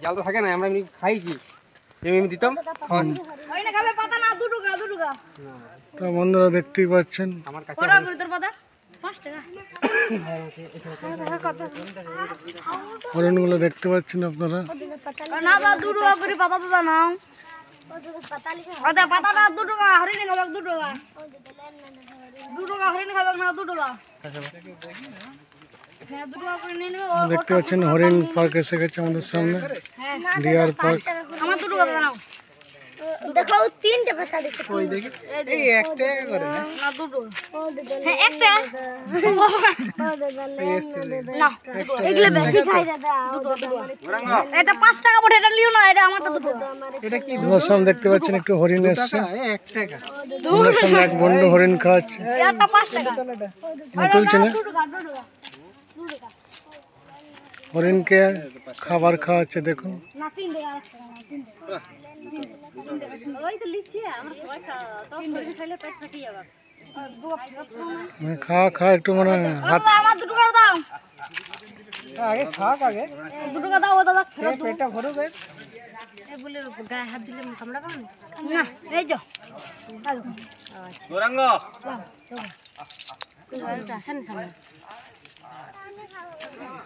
জাল তো থাকে না, আমরা এমনি খাইছি, এমনি দিতাম। তো বন্ধুরা দেখতেই পাচ্ছেন আমার কাছে হরিণগুলো দেখতে পাচ্ছেন আপনারা। দেখতে পাচ্ছেন হরিণ পার্ক এসে গেছে আমাদের সামনে, ডিয়ার পার্ক। দেখো তিনটে পাতা দেখো, ওই দেখি এই একটা করে না, না দুটো, হ্যাঁ একটা না, এগুলো বেশি খাই দাদা, দুটো এটা 5 টাকা পড়ে, এটা লিও না, এটা আমারটা দুটো। এটা কি আপনার সামনে দেখতে পাচ্ছেন একটু হরিণ এসছে, 1 টাকা। আমাদের সামনে এক বন্ড হরিণ খাওয়াচ্ছে। এটা 5 টাকা তুলছে না, দুটো টাকা। হরিণকে খাবার খাওয়াচ্ছে দেখুন। না 3 টাকা, 3 টাকা ওই তো লিচি আমরা সবাই তো খাইলে পেট ফেটে যাবে। মানে খাওয়া একটু মানে হাত আমার 2 টাকা দাও, আগে খাক, আগে 2 টাকা দাও দাদা। পেটটা ভরে যায়। এই বলে গায়ে হাত দিলে কামড়া পাবে না, এই যো গোরাঙ্গ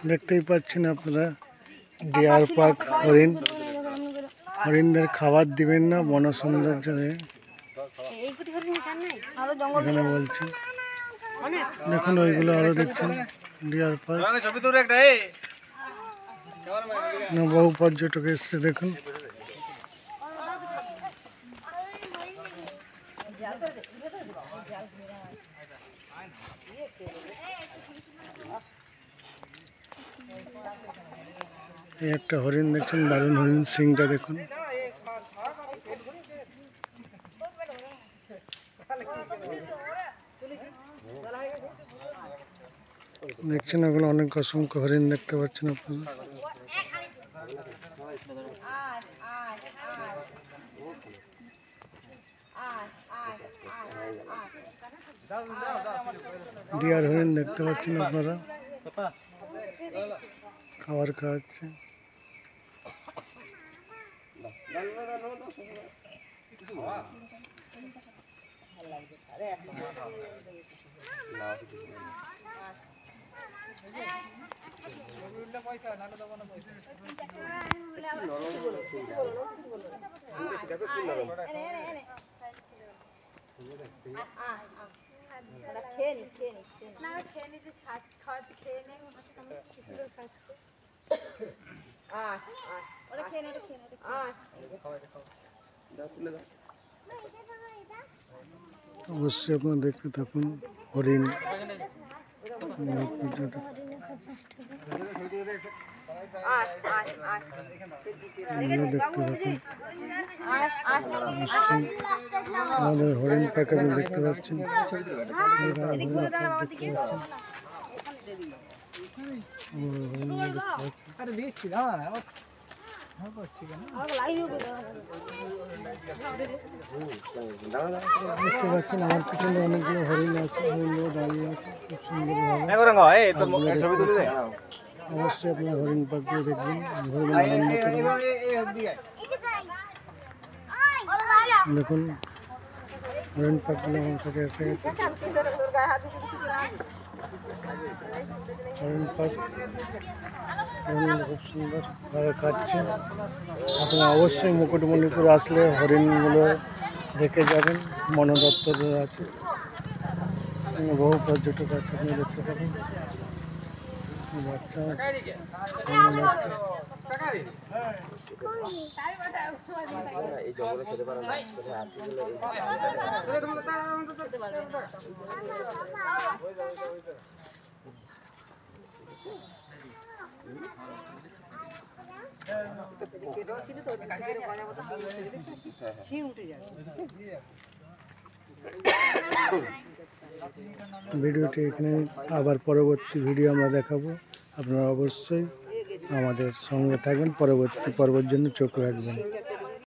দেখতেই পাচ্ছেন আপনারা, ডিয়ার পার্ক হরিণ। হরিণদের খাবার দিবেন না, বন সৌন্দর্য এখানে বলছেন। দেখুন ওইগুলো আরো দেখছেন, ডিয়ার পার্ক। বহু পর্যটক এসছে দেখুন। এই একটা হরিণ দেখছেন, দারুণ হরিণ, সিংটা দেখুন। দেখছেন ওগুলো অনেক অসংখ্য হরিণ দেখতে পাচ্ছেন আপনারা। ডিয়ার হরিণ দেখতে পাচ্ছেন আপনারা, খাবার খাওয়াচ্ছে। অবশ্যই আপনারা দেখতে থাকুন হরিণ। দেখতে থাকুন, আমাদের হরিণ পার্ক আপনি দেখতে পাচ্ছেন। দেখতে পাচ্ছেন আমার পিছনে অনেকগুলো হরিণ আছে, হরিণগুলো দাঁড়িয়ে আছে খুব সুন্দরভাবে। অবশ্যই আপনার হরিণ পার্কগুলো দেখবেন, হরিণ আনন্দ করবেন। দেখুন হরিণ পার্কগুলো আমার কাছে এসে গেছে। হরিণ পার্ক হরিণগুলো খুব সুন্দরভাবে খাচ্ছে। আপনারা অবশ্যই মুকুটমণিপুর আসলে হরিণগুলো দেখে যাবেন, বন দপ্তর আছে, বহু পর্যটক আছে, আপনি দেখতে পাবেন। বাচ্চা ভিডিওটি এখানে, আবার পরবর্তী ভিডিও আমরা দেখাবো। আপনারা অবশ্যই আমাদের সঙ্গে থাকবেন, পরবর্তী পর্বের জন্য চোখ রাখবেন।